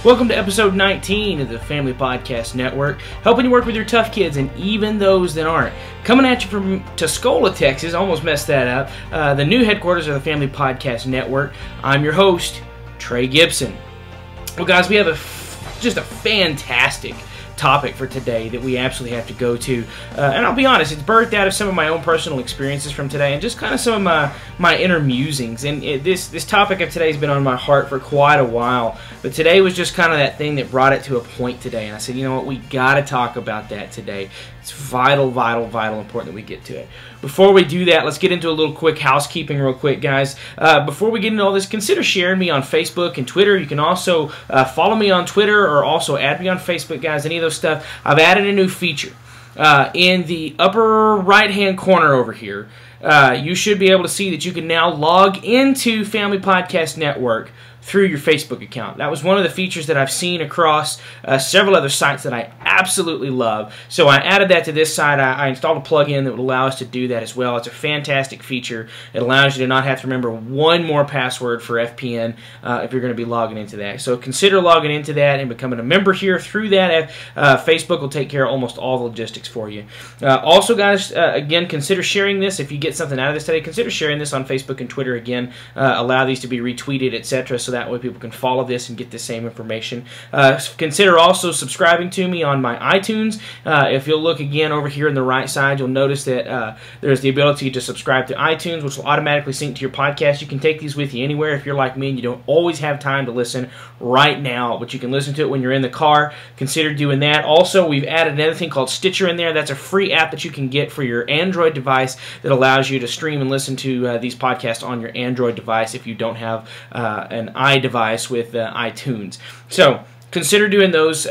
Welcome to episode 19 of the Family Podcast Network, helping you work with your tough kids and even those that aren't. Coming at you from Tuscola, Texas, almost messed that up, the new headquarters of the Family Podcast Network. I'm your host, Trey Gibson. Well, guys, we have just a fantastic topic for today that we absolutely have to go to, and I'll be honest, it's birthed out of some of my own personal experiences from today and just kind of some of my inner musings. And this topic of today has been on my heart for quite a while, but today was just kind of that thing that brought it to a point today, and I said, you know what, we got to talk about that today. It's vital important that we get to it. Before we do that, let's get into a little quick housekeeping real quick, guys. Before we get into all this, consider sharing me on Facebook and Twitter. You can also follow me on Twitter or also add me on Facebook, guys, any of those stuff. I've added a new feature. In the upper right-hand corner over here, you should be able to see that you can now log into Family Podcast Network through your Facebook account. That was one of the features that I've seen across several other sites that I absolutely love. So I added that to this site. I installed a plugin that would allow us to do that as well. It's a fantastic feature. It allows you to not have to remember one more password for FPN if you're going to be logging into that. So consider logging into that and becoming a member here through that. Facebook will take care of almost all the logistics for you. Also, guys, again, consider sharing this. If you get something out of this today, consider sharing this on Facebook and Twitter again. Allow these to be retweeted, etc., so that way people can follow this and get the same information. Consider also subscribing to me on my iTunes. If you'll look again over here on the right side, you'll notice that there's the ability to subscribe to iTunes, which will automatically sync to your podcast. You can take these with you anywhere if you're like me and you don't always have time to listen right now, but you can listen to it when you're in the car. Consider doing that. Also, we've added another thing called Stitcher in there. That's a free app that you can get for your Android device that allows you to stream and listen to these podcasts on your Android device if you don't have an iDevice with iTunes. So consider doing those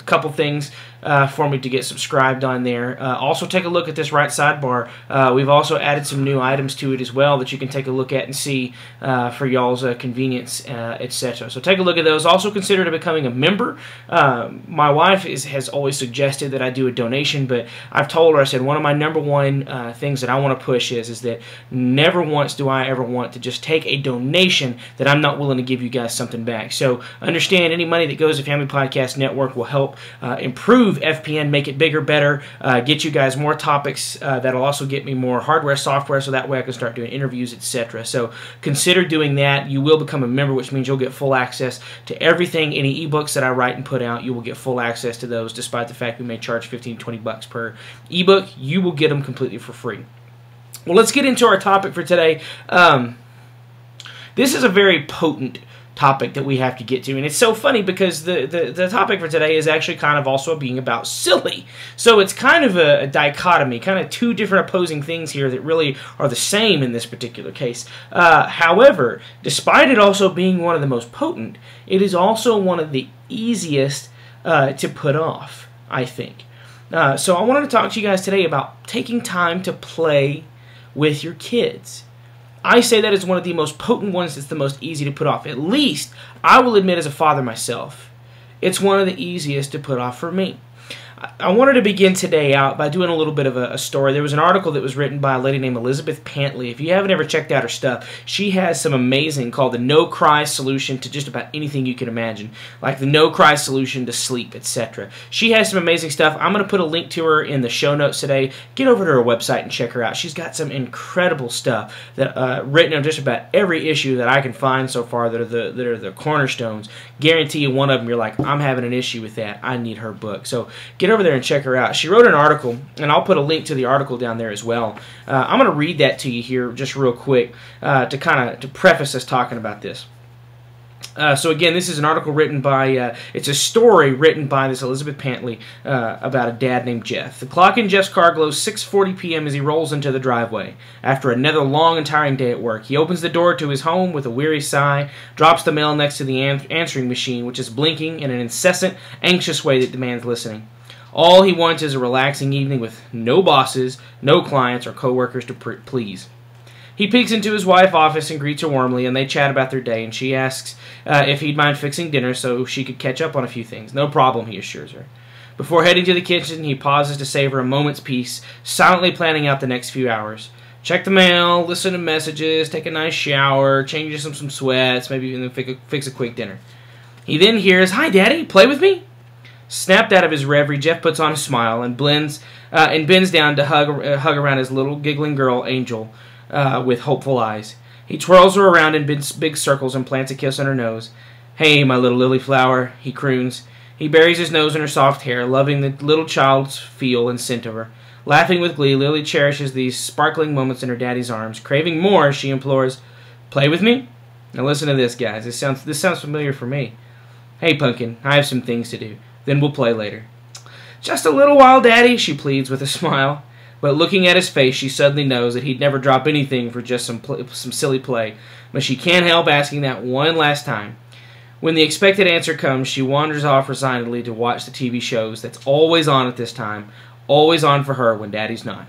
couple things for me to get subscribed on there. Also, take a look at this right sidebar. We've also added some new items to it as well that you can take a look at and see for y'all's convenience, etc. So take a look at those. Also, consider becoming a member. My wife has always suggested that I do a donation, but I've told her, I said, one of my number one things that I want to push is that never once do I ever want to just take a donation that I'm not willing to give you guys something back. So understand, any money that goes to Family Podcast Network will help improve FPN, make it bigger, better, get you guys more topics. That'll also get me more hardware, software, so that way I can start doing interviews, etc. So consider doing that. You will become a member, which means you'll get full access to everything. Any ebooks that I write and put out, you will get full access to those, despite the fact we may charge $15 to $20 per ebook. You will get them completely for free. Well, let's get into our topic for today. This is a very potent topic that we have to get to, and it's so funny because the topic for today is actually kind of also being about silly. So it's kind of a dichotomy, kind of two different opposing things here that really are the same in this particular case. However, despite it also being one of the most potent, it is also one of the easiest to put off, I think. So I wanted to talk to you guys today about taking time to play with your kids. I say that is one of the most potent ones. It's the most easy to put off. At least, I will admit as a father myself, it's one of the easiest to put off for me. I wanted to begin today out by doing a little bit of a story. There was an article that was written by a lady named Elizabeth Pantley. If you haven't ever checked out her stuff, she has some amazing, called the no-cry solution to just about anything you can imagine, like the no-cry solution to sleep, etc. She has some amazing stuff. I'm going to put a link to her in the show notes today. Get over to her website and check her out. She's got some incredible stuff that written on just about every issue that I can find so far that are the cornerstones. Guarantee you one of them, you're like, I'm having an issue with that. I need her book. So get over there and check her out. She wrote an article, and I'll put a link to the article down there as well. I'm going to read that to you here just real quick to preface us talking about this. So again, this is an article written by, it's a story written by this Elizabeth Pantley about a dad named Jeff. The clock in Jeff's car glows 6:40 p.m. as he rolls into the driveway. After another long and tiring day at work, he opens the door to his home with a weary sigh, drops the mail next to the answering machine, which is blinking in an incessant, anxious way that demands listening. All he wants is a relaxing evening with no bosses, no clients, or coworkers to please. He peeks into his wife's office and greets her warmly, and they chat about their day, and she asks if he'd mind fixing dinner so she could catch up on a few things. No problem, he assures her. Before heading to the kitchen, he pauses to savor a moment's peace, silently planning out the next few hours. Check the mail, listen to messages, take a nice shower, change some sweats, maybe even fix a quick dinner. He then hears, "Hi, Daddy, play with me?" Snapped out of his reverie, Jeff puts on a smile and bends down to hug around his little giggling girl, Angel, with hopeful eyes. He twirls her around in big circles and plants a kiss on her nose. "Hey, my little lily flower," he croons. He buries his nose in her soft hair, loving the little child's feel and scent of her. Laughing with glee, Lily cherishes these sparkling moments in her daddy's arms. Craving more, she implores, "Play with me?" Now listen to this, guys. This sounds familiar for me. "Hey, Pumpkin, I have some things to do. Then we'll play later." "Just a little while, Daddy," she pleads with a smile. But looking at his face, she suddenly knows that he'd never drop anything for just some silly play. But she can't help asking that one last time. When the expected answer comes, she wanders off resignedly to watch the TV shows that's always on at this time, always on for her when Daddy's not.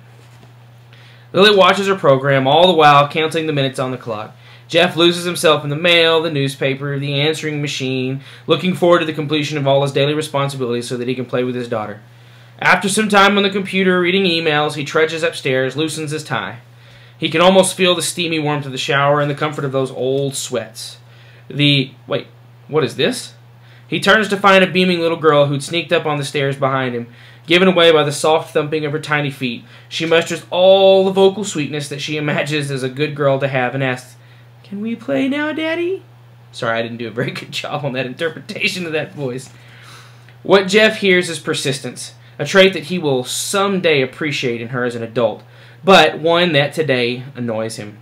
Lily watches her program, all the while counting the minutes on the clock. Jeff loses himself in the mail, the newspaper, the answering machine, looking forward to the completion of all his daily responsibilities so that he can play with his daughter. After some time on the computer reading emails, he trudges upstairs, loosens his tie. He can almost feel the steamy warmth of the shower and the comfort of those old sweats. Wait, what is this? He turns to find a beaming little girl who'd sneaked up on the stairs behind him. Given away by the soft thumping of her tiny feet, she musters all the vocal sweetness that she imagines as a good girl to have and asks, "Can we play now, Daddy?" Sorry, I didn't do a very good job on that interpretation of that voice. What Jeff hears is persistence, a trait that he will someday appreciate in her as an adult, but one that today annoys him.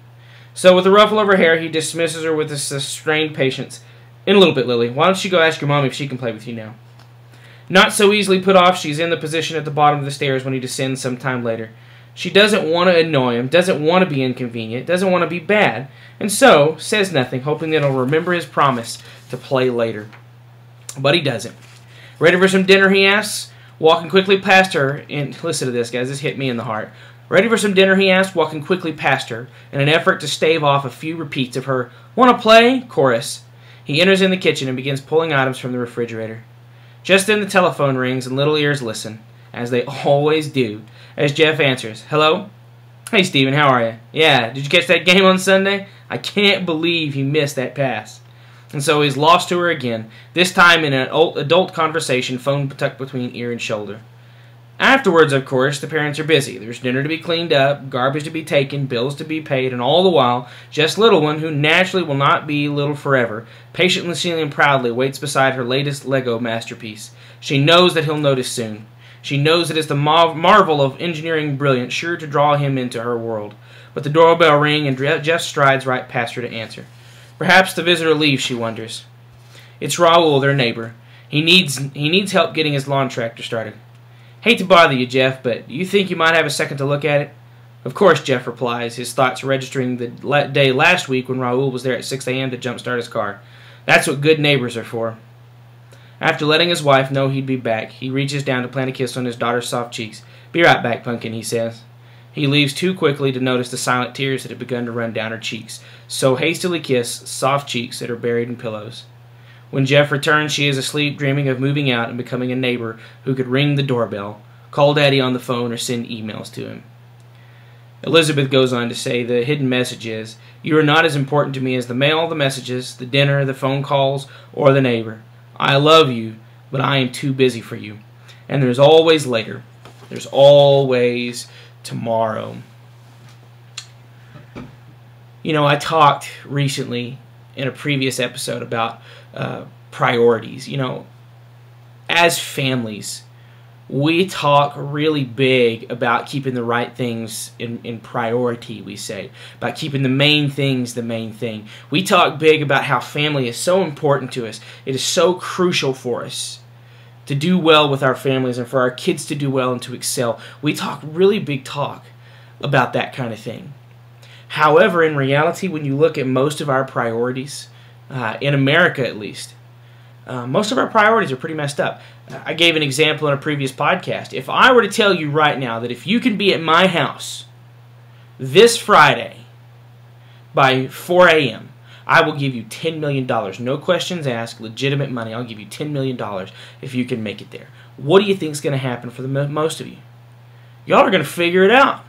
So with a ruffle of her hair, he dismisses her with a sustained patience. "In a little bit, Lily. Why don't you go ask your mom if she can play with you now?" Not so easily put off, she's in the position at the bottom of the stairs when he descends some time later. She doesn't want to annoy him, doesn't want to be inconvenient, doesn't want to be bad, and so says nothing, hoping that he'll remember his promise to play later. But he doesn't. "Ready for some dinner?" he asks, walking quickly past her. And listen to this, guys, this hit me in the heart. "Ready for some dinner?" he asked, walking quickly past her in an effort to stave off a few repeats of her "wanna play?" chorus. He enters in the kitchen and begins pulling items from the refrigerator. Just then the telephone rings and little ears listen, as they always do, as Jeff answers. "Hello? Hey, Steven, how are you? Yeah, did you catch that game on Sunday? I can't believe you missed that pass." And so he's lost to her again, this time in an adult conversation, phone tucked between ear and shoulder. Afterwards, of course, the parents are busy. There's dinner to be cleaned up, garbage to be taken, bills to be paid, and all the while, just little one, who naturally will not be little forever, patiently and proudly waits beside her latest Lego masterpiece. She knows that he'll notice soon. She knows it is the marvel of engineering brilliance sure to draw him into her world. But the doorbell rings and Jeff strides right past her to answer. Perhaps the visitor leaves, she wonders. It's Raul, their neighbor. He needs help getting his lawn tractor started. "Hate to bother you, Jeff, but do you think you might have a second to look at it?" "Of course," Jeff replies, his thoughts registering the day last week when Raul was there at 6 a.m. to jumpstart his car. That's what good neighbors are for. After letting his wife know he'd be back, he reaches down to plant a kiss on his daughter's soft cheeks. "Be right back, Pumpkin," he says. He leaves too quickly to notice the silent tears that had begun to run down her cheeks, so hastily kiss soft cheeks that are buried in pillows. When Jeff returns, she is asleep, dreaming of moving out and becoming a neighbor who could ring the doorbell, call Daddy on the phone, or send emails to him. Elizabeth goes on to say the hidden message is, "You are not as important to me as the mail, the messages, the dinner, the phone calls, or the neighbor. I love you, but I am too busy for you. And there's always later. There's always tomorrow." You know, I talked recently in a previous episode about priorities. You know, as families, we talk really big about keeping the right things in priority, we say, about keeping the main things the main thing. We talk big about how family is so important to us. It is so crucial for us to do well with our families and for our kids to do well and to excel. We talk really big talk about that kind of thing. However, in reality, when you look at most of our priorities, in America at least, most of our priorities are pretty messed up. I gave an example in a previous podcast. If I were to tell you right now that if you can be at my house this Friday by 4 a.m., I will give you $10 million. No questions asked, legitimate money. I'll give you $10 million if you can make it there. What do you think is going to happen for the most of you? Y'all are going to figure it out.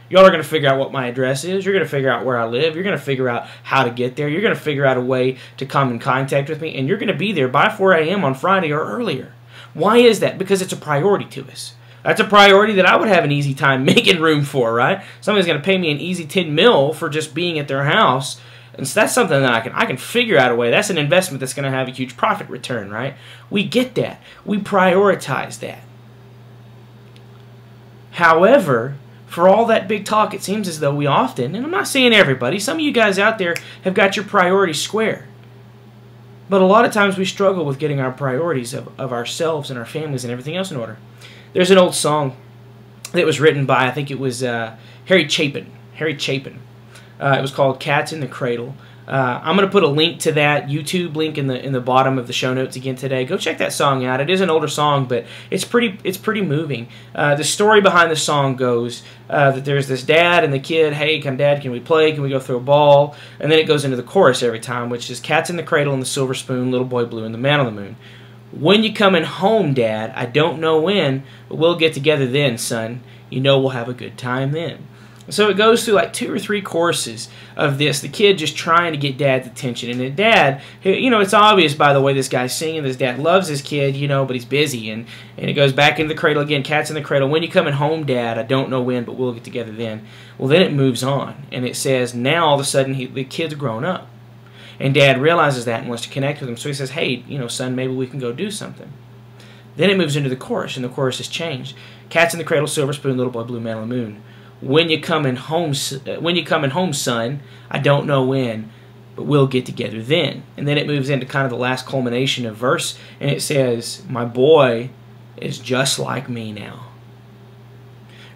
Y'all are going to figure out what my address is. You're going to figure out where I live. You're going to figure out how to get there. You're going to figure out a way to come in contact with me. And you're going to be there by 4 a.m. on Friday or earlier. Why is that? Because it's a priority to us. That's a priority that I would have an easy time making room for, right? Somebody's going to pay me an easy 10 mil for just being at their house. And so that's something that I can figure out a way. That's an investment that's going to have a huge profit return, right? We get that. We prioritize that. However, for all that big talk, it seems as though we often, and I'm not saying everybody, some of you guys out there have got your priorities square. But a lot of times we struggle with getting our priorities of ourselves and our families and everything else in order. There's an old song that was written by, I think it was Harry Chapin. It was called Cats in the Cradle. I'm going to put a link to that YouTube link in the bottom of the show notes again today. Go check that song out. It is an older song, but it's pretty moving. The story behind the song goes that there's this dad and the kid. Hey, Dad, can we play? Can we go throw a ball? And then it goes into the chorus every time, which is Cats in the Cradle and the Silver Spoon, Little Boy Blue and the Man on the Moon. When you coming home, Dad? I don't know when, but we'll get together then, son. You know we'll have a good time then. So it goes through like 2 or 3 courses of this, the kid just trying to get Dad's attention. And the dad, it's obvious by the way this guy's singing, this dad loves his kid, but he's busy. And it goes back into the cradle again, Cats in the Cradle. When you coming home, Dad? I don't know when, but we'll get together then. Well, then it moves on, and it says now all of a sudden the kid's grown up. And Dad realizes that and wants to connect with him. So he says, hey, son, maybe we can go do something. Then it moves into the chorus, and the chorus has changed. Cats in the Cradle, Silver Spoon, Little Boy Blue, Man on the Moon. When you coming home, son? I don't know when, but we'll get together then. And then it moves into kind of the last culmination of verse, and it says, my boy is just like me now.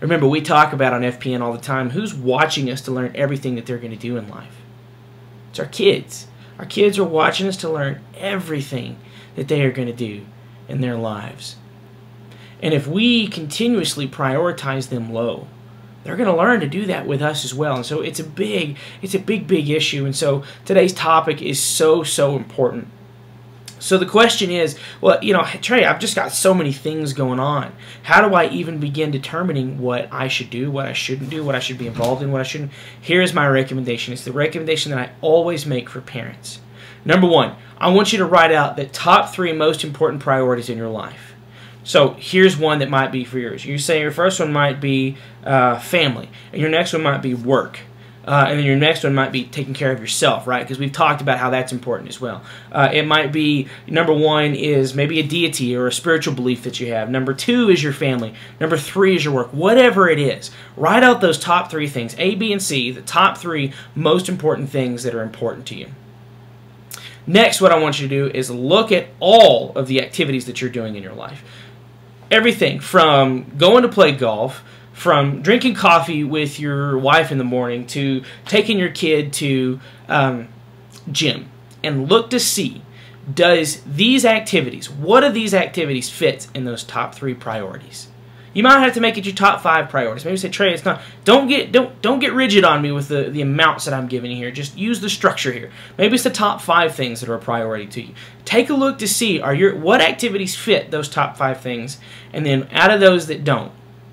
Remember, we talk about on FPN all the time, who's watching us to learn everything that they're going to do in life? It's our kids. Our kids are watching us to learn everything that they are going to do in their lives. And if we continuously prioritize them low, they're going to learn to do that with us as well. And so it's a big issue. And so today's topic is so important. So the question is, well, Trey, I've just got so many things going on. How do I even begin determining what I should do, what I shouldn't do, what I should be involved in, what I shouldn't? Here's my recommendation. It's the recommendation that I always make for parents. Number 1, I want you to write out the top 3 most important priorities in your life. So here's one that might be for yours. You say your first one might be family, and your next one might be work. And then your next one might be taking care of yourself, right? Because we've talked about how that's important as well. It might be, number 1 is maybe a deity or a spiritual belief that you have. Number 2 is your family. Number 3 is your work. Whatever it is, write out those top 3 things, A, B, and C, the top 3 most important things that are important to you. Next, what I want you to do is look at all of the activities that you're doing in your life. Everything from going to play golf, from drinking coffee with your wife in the morning, to taking your kid to gym, and look to see, does these activities, what of these activities fits in those top 3 priorities? You might have to make it your top 5 priorities. Maybe say, Trey, it's not. Don't get rigid on me with the amounts that I'm giving you here. Just use the structure here. Maybe it's the top 5 things that are a priority to you. Take a look to see what activities fit those top 5 things, and then out of those that don't,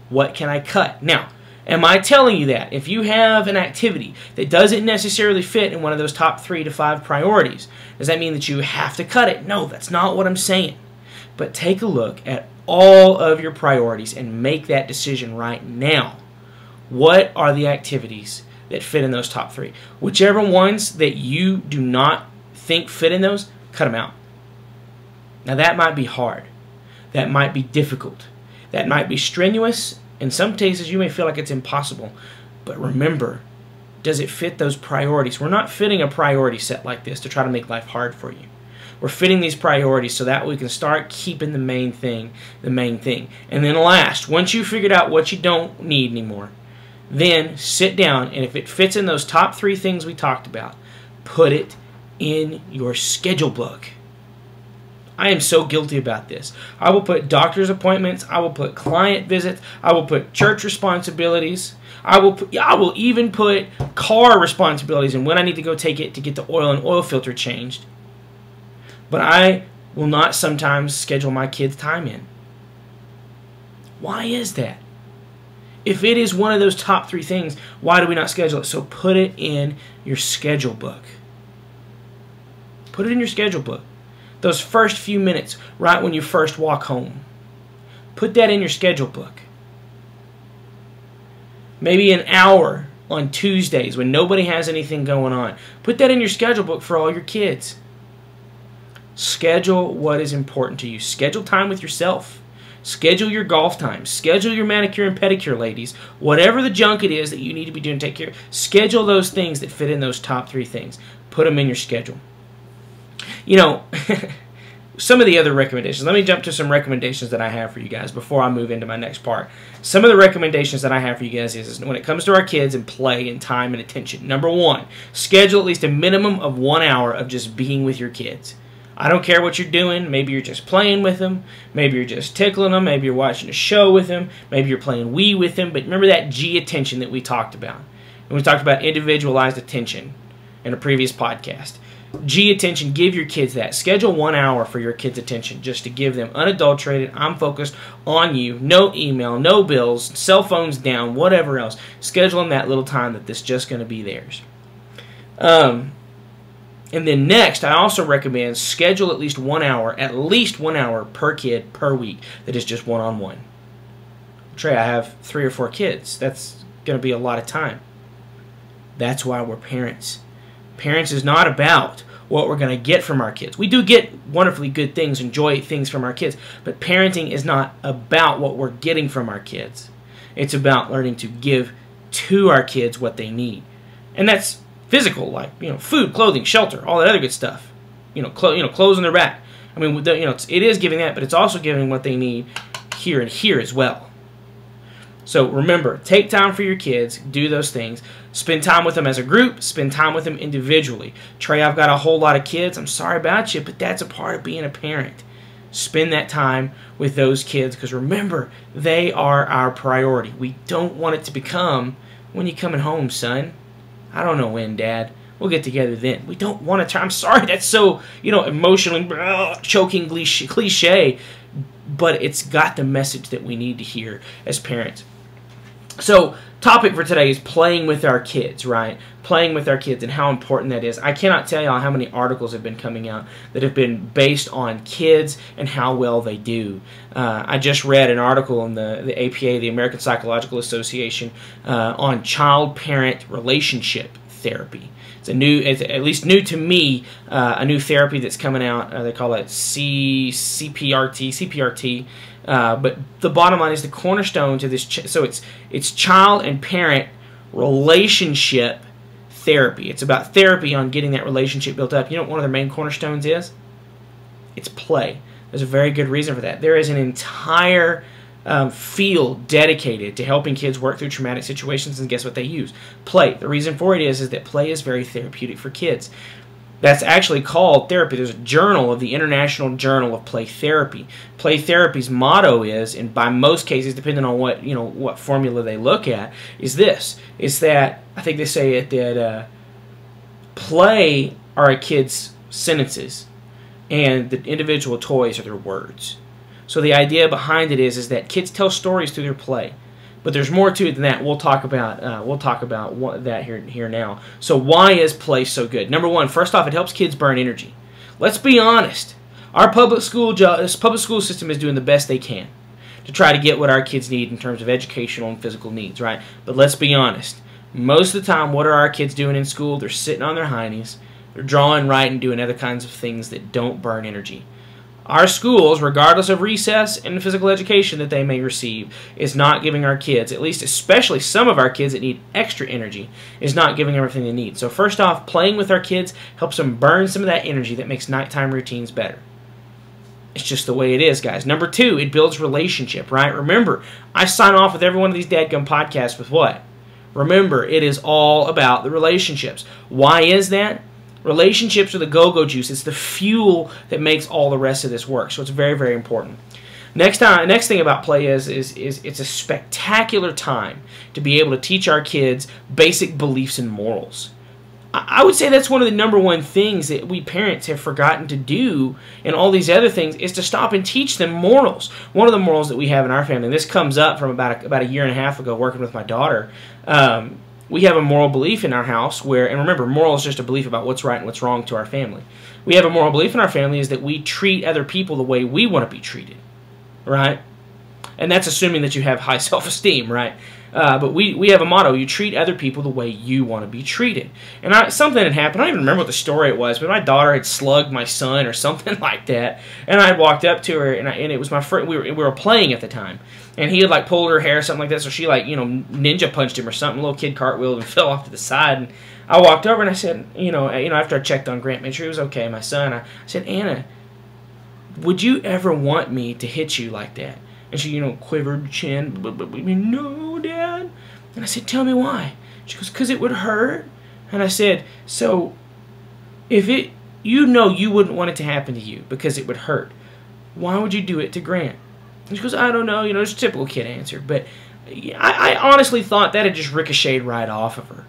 what can I cut? Now, am I telling you that if you have an activity that doesn't necessarily fit in one of those top 3 to 5 priorities, does that mean that you have to cut it? No, that's not what I'm saying. But take a look at all of your priorities and make that decision right now. What are the activities that fit in those top 3? Whichever ones that you do not think fit in those, cut them out. Now that might be hard. That might be difficult. That might be strenuous. In some cases you may feel like it's impossible. But remember, does it fit those priorities? We're not fitting a priority set like this to try to make life hard for you. We're fitting these priorities so that we can start keeping the main thing. And then last, once you've figured out what you don't need anymore, then sit down, and if it fits in those top 3 things we talked about, put it in your schedule book. I am so guilty about this. I will put doctor's appointments, I will put client visits, I will put church responsibilities, I will even put car responsibilities and when I need to go take it to get the oil and oil filter changed. But I will not sometimes schedule my kids' time in. Why is that? If it is one of those top 3 things, why do we not schedule it? So put it in your schedule book. Put it in your schedule book. Those first few minutes, right when you first walk home. Put that in your schedule book. Maybe an hour on Tuesdays when nobody has anything going on. Put that in your schedule book for all your kids. Schedule what is important to you. Schedule time with yourself. Schedule your golf time. Schedule your manicure and pedicure, ladies. Whatever the junk it is that you need to be doing to take care of, schedule those things that fit in those top 3 things. Put them in your schedule. You know, some of the other recommendations. Let me jump to some recommendations that I have for you guys before I move into my next part. Some of the recommendations that I have for you guys is when it comes to our kids and play and time and attention. Number 1, schedule at least a minimum of 1 hour of just being with your kids. I don't care what you're doing. Maybe you're just playing with them. Maybe you're just tickling them. Maybe you're watching a show with them. Maybe you're playing Wii with them. But remember that G attention that we talked about. And we talked about individualized attention in a previous podcast. G attention, give your kids that. Schedule 1 hour for your kids' attention just to give them unadulterated, I'm focused on you, no email, no bills, cell phones down, whatever else. Schedule them that little time that this is just going to be theirs. And then next, I also recommend schedule at least 1 hour per kid per week that is just one-on-one. Trey, I have 3 or 4 kids. That's going to be a lot of time. That's why we're parents. Parents is not about what we're going to get from our kids. We do get wonderfully good things, enjoy things from our kids, but parenting is not about what we're getting from our kids. It's about learning to give to our kids what they need. And that's physical, like, food, clothing, shelter, all that other good stuff. Clothes on their back. I mean, it is giving that, but it's also giving what they need here and here as well. So remember, take time for your kids, do those things. Spend time with them as a group, spend time with them individually. Trey, I've got a whole lot of kids. I'm sorry about you, but that's a part of being a parent. Spend that time with those kids, because remember, they are our priority. We don't want it to become, when you coming home, son? I don't know when, Dad. We'll get together then. We don't want to. I'm sorry, that's so, emotionally choking cliche, but it's got the message that we need to hear as parents. So, topic for today is playing with our kids, right? Playing with our kids and how important that is. I cannot tell y'all how many articles have been coming out that have been based on kids and how well they do. I just read an article in the APA, the American Psychological Association, on child-parent relationship therapy. It's at least new to me, a new therapy that's coming out. They call it CPRT. But the bottom line is the cornerstone to this. So it's child and parent relationship therapy. It's about therapy on getting that relationship built up. You know what one of their main cornerstones is? It's play. There's a very good reason for that. There is an entire field dedicated to helping kids work through traumatic situations, and guess what they use? Play. The reason for it is that play is very therapeutic for kids. That's actually called therapy. There's a journal of the International Journal of Play Therapy. Play therapy's motto is, and by most cases, depending on what formula they look at, is this: is that I think they say it that play are a kid's sentences, and the individual toys are their words. So the idea behind it is that kids tell stories through their play. But there's more to it than that. We'll talk about that here now. So why is play so good? Number 1, first off, it helps kids burn energy. Let's be honest. Our public school system is doing the best they can to try to get what our kids need in terms of educational and physical needs, right? But let's be honest. Most of the time, what are our kids doing in school? They're sitting on their heinies. They're drawing, writing, doing other kinds of things that don't burn energy. Our schools, regardless of recess and the physical education that they may receive, is not giving our kids, at least especially some of our kids that need extra energy, is not giving everything they need. So first off, playing with our kids helps them burn some of that energy that makes nighttime routines better. It's just the way it is, guys. Number 2, it builds relationship, right? Remember, I sign off with every one of these dadgum podcasts with what? Remember, it is all about the relationships. Why is that? Relationships are the go-go juice. It's the fuel that makes all the rest of this work. So it's very, very important. Next thing about play is it's a spectacular time to be able to teach our kids basic beliefs and morals. I would say that's one of the number one things that we parents have forgotten to do, and all these other things, is to stop and teach them morals. One of the morals that we have in our family, and this comes up from about a year and a half ago working with my daughter, we have a moral belief in our house where, and remember, moral is just a belief about what's right and what's wrong to our family. We have a moral belief in our family is that we treat other people the way we want to be treated, right? And that's assuming that you have high self-esteem, right? But we have a motto: you treat other people the way you want to be treated. And something had happened. I don't even remember what the story it was, but my daughter had slugged my son or something like that. And I had walked up to her, and it was my friend. We were playing at the time, and he had like pulled her hair or something like that. So she like ninja punched him or something. A little kid cartwheeled and fell off to the side. And I walked over and I said, after I checked on Grant, made sure he was okay, my son. I said, Anna, would you ever want me to hit you like that? And she, quivered her chin. No, Dad. And I said, tell me why. She goes, because it would hurt. And I said, so if you wouldn't want it to happen to you because it would hurt, why would you do it to Grant? And she goes, I don't know. It's a typical kid answer. But I honestly thought that had just ricocheted right off of her.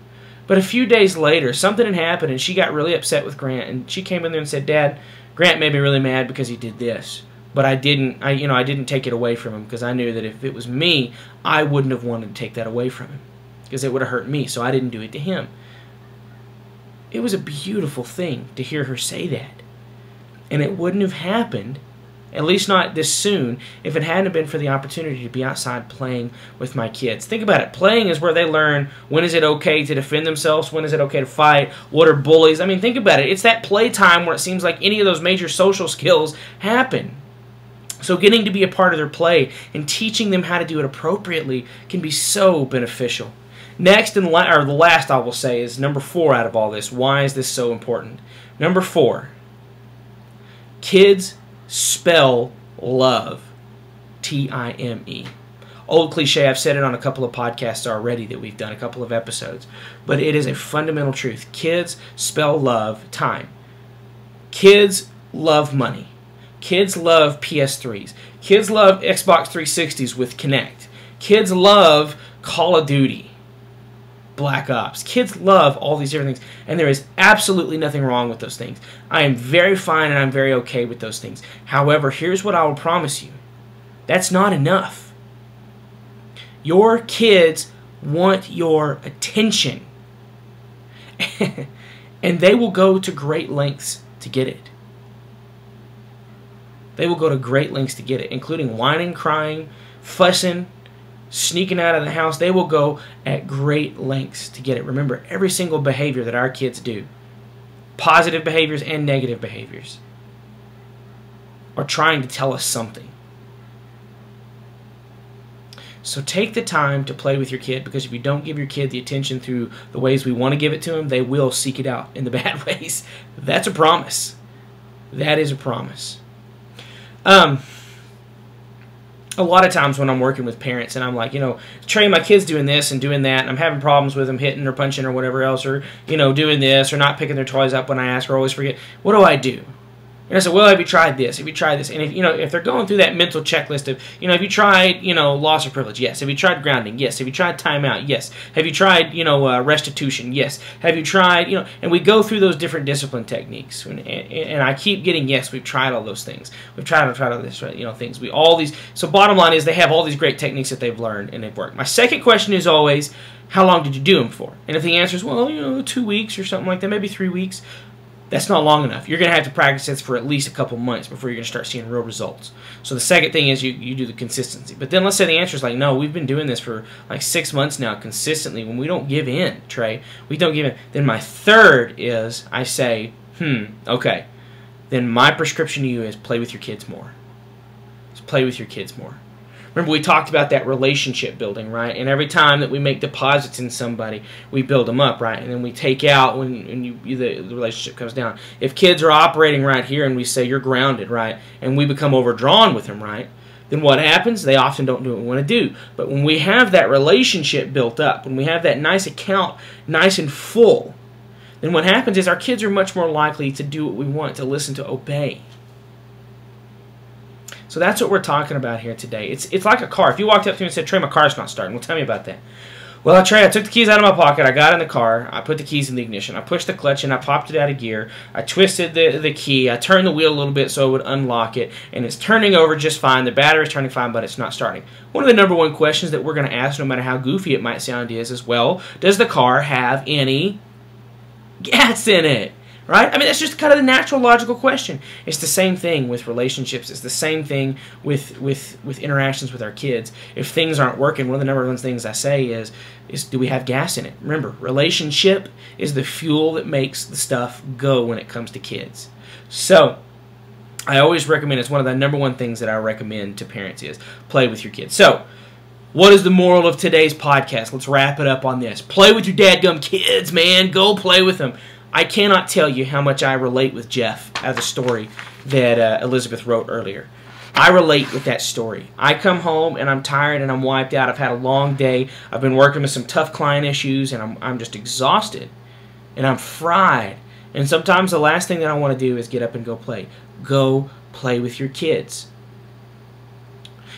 But a few days later, something had happened, and she got really upset with Grant. And she came in there and said, Dad, Grant made me really mad because he did this. But I didn't take it away from him because I knew that if it was me, I wouldn't have wanted to take that away from him because it would have hurt me, so I didn't do it to him. It was a beautiful thing to hear her say that. And it wouldn't have happened, at least not this soon, if it hadn't been for the opportunity to be outside playing with my kids. Think about it. Playing is where they learn when is it okay to defend themselves, when is it okay to fight, what are bullies. I mean, think about it. It's that playtime where it seems like any of those major social skills happen. So getting to be a part of their play and teaching them how to do it appropriately can be so beneficial. Next, the last I will say, is number 4 out of all this. Why is this so important? Number 4, kids spell love, T-I-M-E. Old cliche, I've said it on a couple of podcasts already that we've done, a couple of episodes. But it is a fundamental truth. Kids spell love, time. Kids love money. Kids love PS3s. Kids love Xbox 360s with Kinect. Kids love Call of Duty, Black Ops. Kids love all these different things, and there is absolutely nothing wrong with those things. I am very fine and I'm very okay with those things. However, here's what I will promise you. That's not enough. Your kids want your attention, and they will go to great lengths to get it. They will go to great lengths to get it, including whining, crying, fussing, sneaking out of the house. They will go at great lengths to get it. Remember, every single behavior that our kids do, positive behaviors and negative behaviors, are trying to tell us something. So take the time to play with your kid, because if you don't give your kid the attention through the ways we want to give it to them, they will seek it out in the bad ways. That's a promise. That is a promise. A lot of times when I'm working with parents and I'm like, Trey, my kid's doing this and doing that, and I'm having problems with them hitting or punching or whatever else, or, doing this, or not picking their toys up when I ask, or always forget, what do I do? And I said, well, have you tried this? Have you tried this? And if they're going through that mental checklist of, have you tried, loss of privilege? Yes. Have you tried grounding? Yes. Have you tried timeout? Yes. Have you tried, restitution? Yes. Have you tried, and we go through those different discipline techniques. And I keep getting, yes, we've tried all those things. We've tried all this, things. So bottom line is they have all these great techniques that they've learned and they've worked. My second question is always, how long did you do them for? And if the answer is, well, 2 weeks or something like that, maybe 3 weeks, that's not long enough. You're going to have to practice this for at least a couple months before you're going to start seeing real results. So the second thing is you do the consistency. But then let's say the answer is like, no, we've been doing this for like 6 months now consistently. When we don't give in, Trey, we don't give in. Then my third is I say, okay. Then my prescription to you is play with your kids more. Just play with your kids more. Remember, we talked about that relationship building, right? And every time that we make deposits in somebody, we build them up, right? And then we take out when the relationship comes down. If kids are operating right here and we say, you're grounded, right? And we become overdrawn with them, right? Then what happens? They often don't do what we want to do. But when we have that relationship built up, when we have that nice account nice and full, then what happens is our kids are much more likely to do what we want, to listen, to obey. So that's what we're talking about here today. It's like a car. If you walked up to me and said, Trey, my car's not starting, well, tell me about that. Well, I took the keys out of my pocket. I got in the car. I put the keys in the ignition. I pushed the clutch and I popped it out of gear. I twisted the key. I turned the wheel a little bit so it would unlock it. And it's turning over just fine. The battery's turning fine, but it's not starting. One of the number one questions that we're going to ask, no matter how goofy it might sound, is well, does the car have any gas in it? Right? I mean, that's just kind of the natural, logical question. It's the same thing with relationships. It's the same thing with interactions with our kids. If things aren't working, one of the number one things I say is do we have gas in it? Remember, relationship is the fuel that makes the stuff go when it comes to kids. So, I always recommend, it's one of the number one things that I recommend to parents is play with your kids. So, what is the moral of today's podcast? Let's wrap it up on this. Play with your dadgum kids, man. Go play with them. I cannot tell you how much I relate with Jeff as a story that Elizabeth wrote earlier. I relate with that story. I come home and I'm tired and I'm wiped out. I've had a long day. I've been working with some tough client issues and I'm just exhausted and I'm fried. And sometimes the last thing that I want to do is get up and go play. Go play with your kids.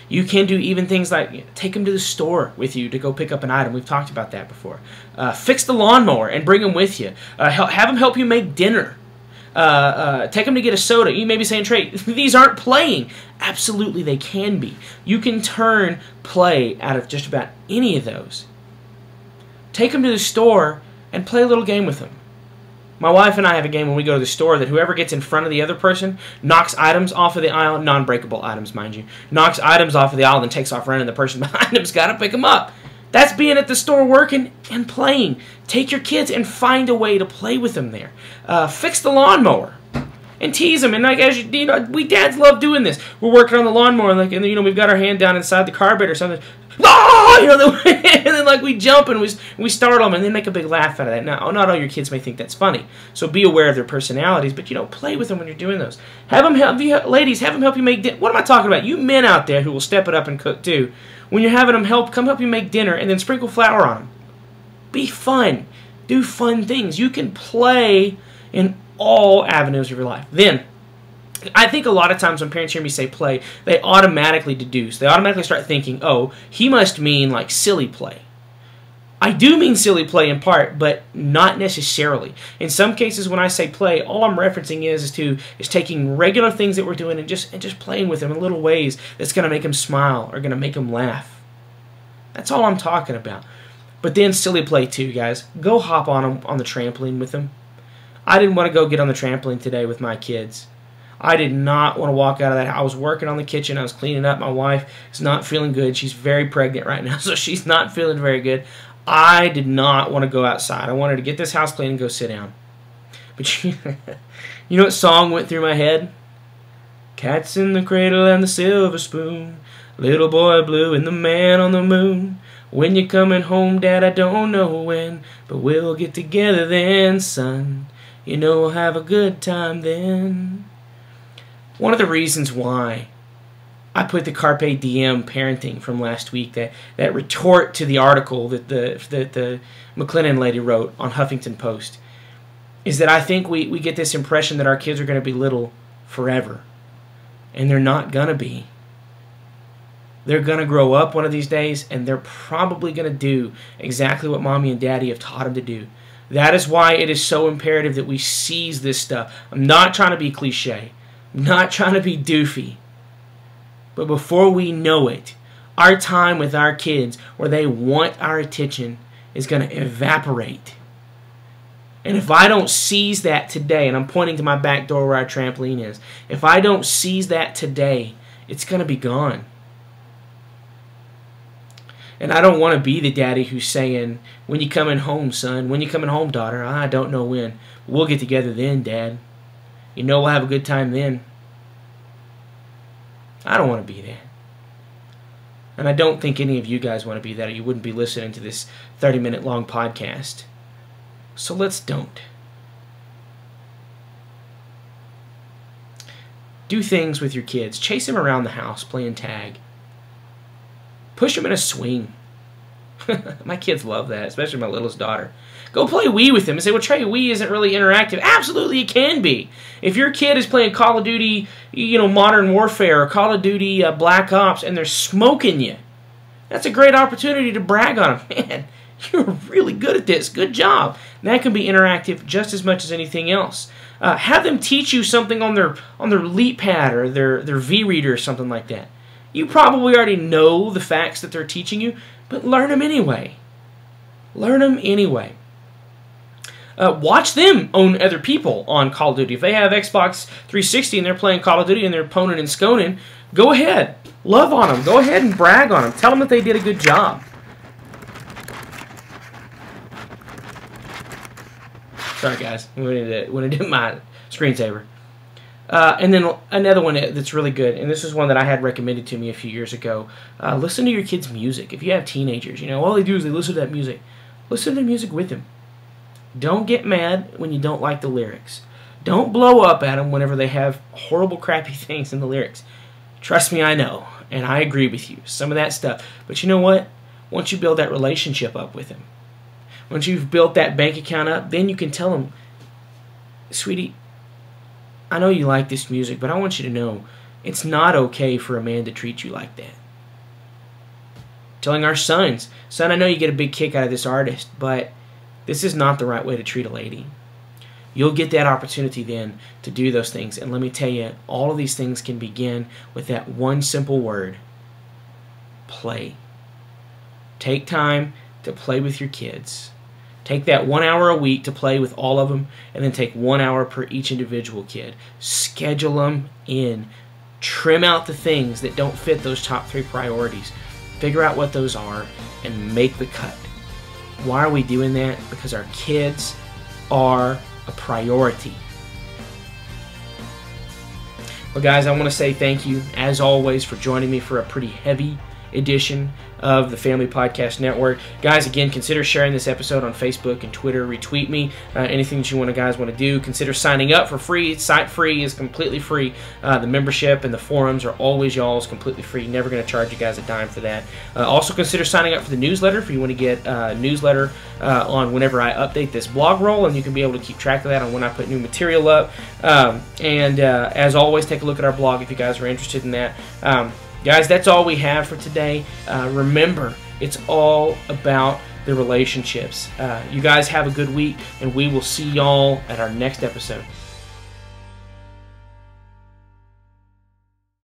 You can do even things like take them to the store with you to go pick up an item. We've talked about that before. Fix the lawnmower and bring them with you. Have them help you make dinner. Take them to get a soda. You may be saying, Trey, these aren't playing. Absolutely, they can be. You can turn play out of just about any of those. Take them to the store and play a little game with them. My wife and I have a game when we go to the store that whoever gets in front of the other person knocks items off of the aisle, non-breakable items, mind you, knocks items off of the aisle and takes off running. The person behind him's got to pick them up. That's being at the store working and playing. Take your kids and find a way to play with them there. Fix the lawnmower and tease them. And like as you know, we dads love doing this. We're working on the lawnmower, like, and we've got our hand down inside the carpet or something. Oh, and then like we jump and we startle them and they make a big laugh out of that. Now, not all your kids may think that's funny, so be aware of their personalities. But play with them when you're doing those. Have them help you, ladies. Have them help you make dinner. What am I talking about? You men out there who will step it up and cook too. When you're having them come help you make dinner and then sprinkle flour on them. Be fun. Do fun things. You can play in all avenues of your life. Then, I think a lot of times when parents hear me say play, they automatically deduce. They automatically start thinking, oh, he must mean like silly play. I do mean silly play in part, but not necessarily. In some cases when I say play, all I'm referencing is taking regular things that we're doing and just playing with them in little ways that's going to make them smile or going to make them laugh. That's all I'm talking about. But then silly play too, guys. Go hop on the trampoline with them. I didn't want to go get on the trampoline today with my kids. I did not want to walk out of that house. I was working on the kitchen. I was cleaning up. My wife is not feeling good. She's very pregnant right now, so she's not feeling very good. I did not want to go outside. I wanted to get this house clean and go sit down. But you know what song went through my head? Cats in the cradle and the silver spoon, little boy blue and the man on the moon. When you're coming home, Dad, I don't know when, but we'll get together then, son. You know we'll have a good time then. One of the reasons why I put the Carpe Diem parenting from last week, that retort to the article that the McLennan lady wrote on Huffington Post, is that I think we get this impression that our kids are going to be little forever. And they're not going to be. They're going to grow up one of these days, and they're probably going to do exactly what Mommy and Daddy have taught them to do. That is why it is so imperative that we seize this stuff. I'm not trying to be cliche. I'm not trying to be doofy. But before we know it, our time with our kids where they want our attention is going to evaporate. And if I don't seize that today, and I'm pointing to my back door where our trampoline is, if I don't seize that today, it's going to be gone. And I don't want to be the daddy who's saying, when you coming home, son? When you coming home, daughter? I don't know when. We'll get together then, Dad. You know we'll have a good time then. I don't want to be that. And I don't think any of you guys want to be that, or you wouldn't be listening to this 30-minute long podcast. So let's don't. Do things with your kids. Chase them around the house playing tag. Push them in a swing. My kids love that, especially my littlest daughter. Go play Wii with them and say, well, Trey, Wii isn't really interactive. Absolutely, it can be. If your kid is playing Call of Duty, Modern Warfare, or Call of Duty Black Ops, and they're smoking you, that's a great opportunity to brag on them. Man, You're really good at this. Good job. And that can be interactive just as much as anything else. Have them teach you something on their Leap Pad or their V-Reader or something like that. You probably already know the facts that they're teaching you, but learn them anyway. Learn them anyway. Watch them own other people on Call of Duty. If they have Xbox 360 and they're playing Call of Duty and they're poning and sconing, go ahead. Love on them. Go ahead and brag on them. Tell them that they did a good job. Sorry, guys. I'm going to do my screensaver. And then another one that's really good, and this is one that I had recommended to me a few years ago. Listen to your kids' music. If you have teenagers, all they do is they listen to that music. Listen to the music with them. Don't get mad when you don't like the lyrics. Don't blow up at them whenever they have horrible, crappy things in the lyrics. Trust me, I know, and I agree with you. Some of that stuff. But you know what? Once you build that relationship up with them, once you've built that bank account up, then you can tell them, sweetie, I know you like this music, but I want you to know it's not okay for a man to treat you like that. Telling our sons, son, I know you get a big kick out of this artist, but this is not the right way to treat a lady. You'll get that opportunity then to do those things. And let me tell you, all of these things can begin with that one simple word, play. Take time to play with your kids. Take that 1 hour a week to play with all of them, and then take 1 hour per each individual kid. Schedule them in. Trim out the things that don't fit those top 3 priorities. Figure out what those are and make the cut. Why are we doing that? Because our kids are a priority. Well, guys, I want to say thank you, as always, for joining me for a pretty heavy edition of the Family Podcast Network. Guys, again, consider sharing this episode on Facebook and Twitter. Retweet me. Anything that you guys want to do. Consider signing up for free. Site free is completely free. The membership and the forums are always y'all's, completely free. Never going to charge you guys a dime for that. Also, consider signing up for the newsletter if you want to get a newsletter on whenever I update this blog roll, and you can be able to keep track of that on when I put new material up. As always, take a look at our blog if you guys are interested in that. Guys, that's all we have for today. Remember, it's all about the relationships. You guys have a good week, and we will see y'all at our next episode.